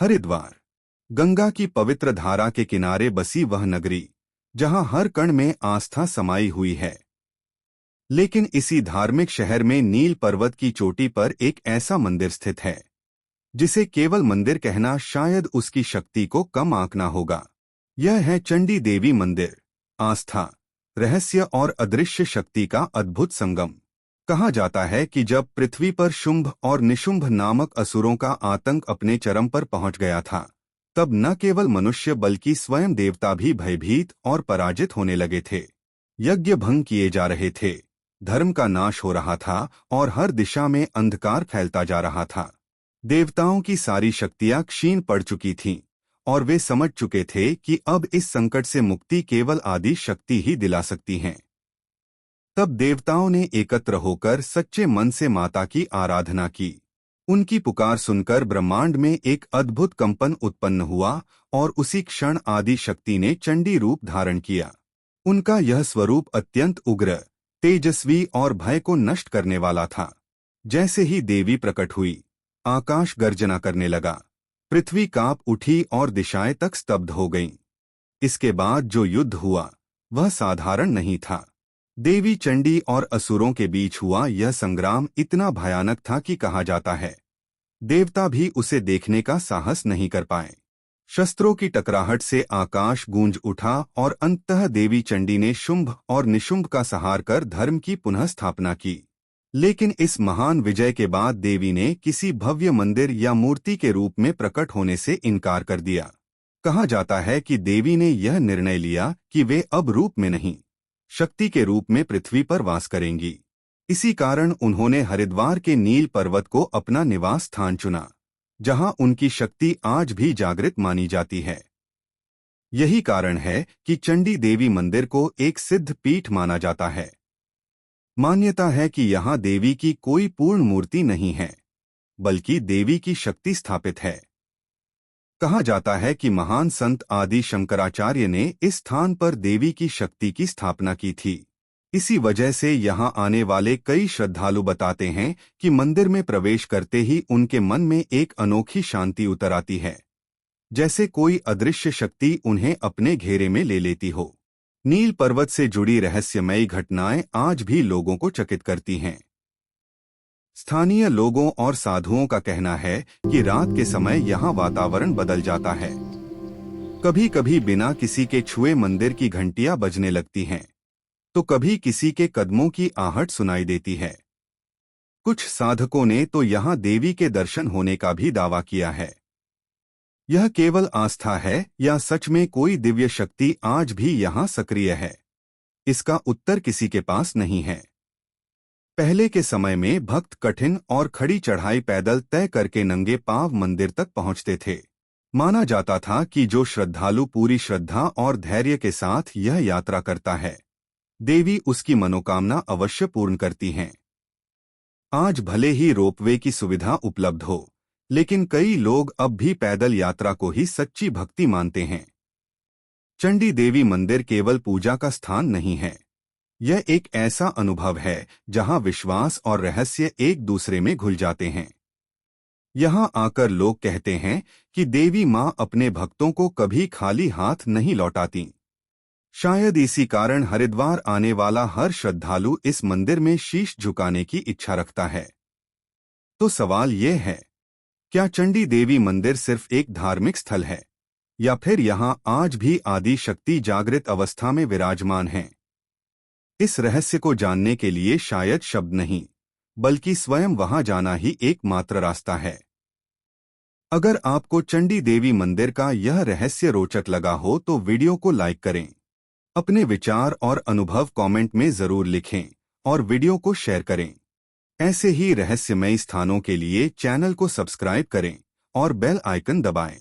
हरिद्वार गंगा की पवित्र धारा के किनारे बसी वह नगरी जहां हर कण में आस्था समाई हुई है। लेकिन इसी धार्मिक शहर में नील पर्वत की चोटी पर एक ऐसा मंदिर स्थित है जिसे केवल मंदिर कहना शायद उसकी शक्ति को कम आंकना होगा। यह है चंडी देवी मंदिर, आस्था, रहस्य और अदृश्य शक्ति का अद्भुत संगम। कहा जाता है कि जब पृथ्वी पर शुंभ और निशुंभ नामक असुरों का आतंक अपने चरम पर पहुंच गया था, तब न केवल मनुष्य बल्कि स्वयं देवता भी भयभीत और पराजित होने लगे थे। यज्ञ भंग किए जा रहे थे, धर्म का नाश हो रहा था और हर दिशा में अंधकार फैलता जा रहा था। देवताओं की सारी शक्तियां क्षीण पड़ चुकी थीं और वे समझ चुके थे कि अब इस संकट से मुक्ति केवल आदि शक्ति ही दिला सकती हैं। तब देवताओं ने एकत्र होकर सच्चे मन से माता की आराधना की। उनकी पुकार सुनकर ब्रह्मांड में एक अद्भुत कंपन उत्पन्न हुआ और उसी क्षण आदि शक्ति ने चंडी रूप धारण किया। उनका यह स्वरूप अत्यंत उग्र, तेजस्वी और भय को नष्ट करने वाला था। जैसे ही देवी प्रकट हुई, आकाश गर्जना करने लगा, पृथ्वी कांप उठी और दिशाएं तक स्तब्ध हो गईं। इसके बाद जो युद्ध हुआ वह साधारण नहीं था। देवी चंडी और असुरों के बीच हुआ यह संग्राम इतना भयानक था कि कहा जाता है देवता भी उसे देखने का साहस नहीं कर पाए। शस्त्रों की टकराहट से आकाश गूंज उठा और अंततः देवी चंडी ने शुंभ और निशुंभ का संहार कर धर्म की पुनः स्थापना की। लेकिन इस महान विजय के बाद देवी ने किसी भव्य मंदिर या मूर्ति के रूप में प्रकट होने से इनकार कर दिया। कहा जाता है कि देवी ने यह निर्णय लिया कि वे अब रूप में नहीं, शक्ति के रूप में पृथ्वी पर वास करेंगी। इसी कारण उन्होंने हरिद्वार के नील पर्वत को अपना निवास स्थान चुना, जहां उनकी शक्ति आज भी जागृत मानी जाती है। यही कारण है कि चंडी देवी मंदिर को एक सिद्ध पीठ माना जाता है। मान्यता है कि यहाँ देवी की कोई पूर्ण मूर्ति नहीं है, बल्कि देवी की शक्ति स्थापित है। कहा जाता है कि महान संत आदि शंकराचार्य ने इस स्थान पर देवी की शक्ति की स्थापना की थी। इसी वजह से यहाँ आने वाले कई श्रद्धालु बताते हैं कि मंदिर में प्रवेश करते ही उनके मन में एक अनोखी शांति उतर आती है, जैसे कोई अदृश्य शक्ति उन्हें अपने घेरे में ले लेती हो। नील पर्वत से जुड़ी रहस्यमयी घटनाएं आज भी लोगों को चकित करती हैं। स्थानीय लोगों और साधुओं का कहना है कि रात के समय यहाँ वातावरण बदल जाता है। कभी कभी बिना किसी के छुए मंदिर की घंटियां बजने लगती हैं, तो कभी किसी के कदमों की आहट सुनाई देती है। कुछ साधकों ने तो यहाँ देवी के दर्शन होने का भी दावा किया है। यह केवल आस्था है या सच में कोई दिव्य शक्ति आज भी यहाँ सक्रिय है? इसका उत्तर किसी के पास नहीं है। पहले के समय में भक्त कठिन और खड़ी चढ़ाई पैदल तय करके नंगे पांव मंदिर तक पहुंचते थे। माना जाता था कि जो श्रद्धालु पूरी श्रद्धा और धैर्य के साथ यह यात्रा करता है, देवी उसकी मनोकामना अवश्य पूर्ण करती हैं। आज भले ही रोपवे की सुविधा उपलब्ध हो, लेकिन कई लोग अब भी पैदल यात्रा को ही सच्ची भक्ति मानते हैं। चंडी देवी मंदिर केवल पूजा का स्थान नहीं है, यह एक ऐसा अनुभव है जहां विश्वास और रहस्य एक दूसरे में घुल जाते हैं। यहां आकर लोग कहते हैं कि देवी मां अपने भक्तों को कभी खाली हाथ नहीं लौटाती। शायद इसी कारण हरिद्वार आने वाला हर श्रद्धालु इस मंदिर में शीश झुकाने की इच्छा रखता है। तो सवाल ये है, क्या चंडी देवी मंदिर सिर्फ एक धार्मिक स्थल है, या फिर यहां आज भी आदि शक्ति जागृत अवस्था में विराजमान है? इस रहस्य को जानने के लिए शायद शब्द नहीं, बल्कि स्वयं वहां जाना ही एकमात्र रास्ता है। अगर आपको चंडी देवी मंदिर का यह रहस्य रोचक लगा हो तो वीडियो को लाइक करें, अपने विचार और अनुभव कमेंट में जरूर लिखें और वीडियो को शेयर करें। ऐसे ही रहस्यमयी स्थानों के लिए चैनल को सब्सक्राइब करें और बेल आइकन दबाएं।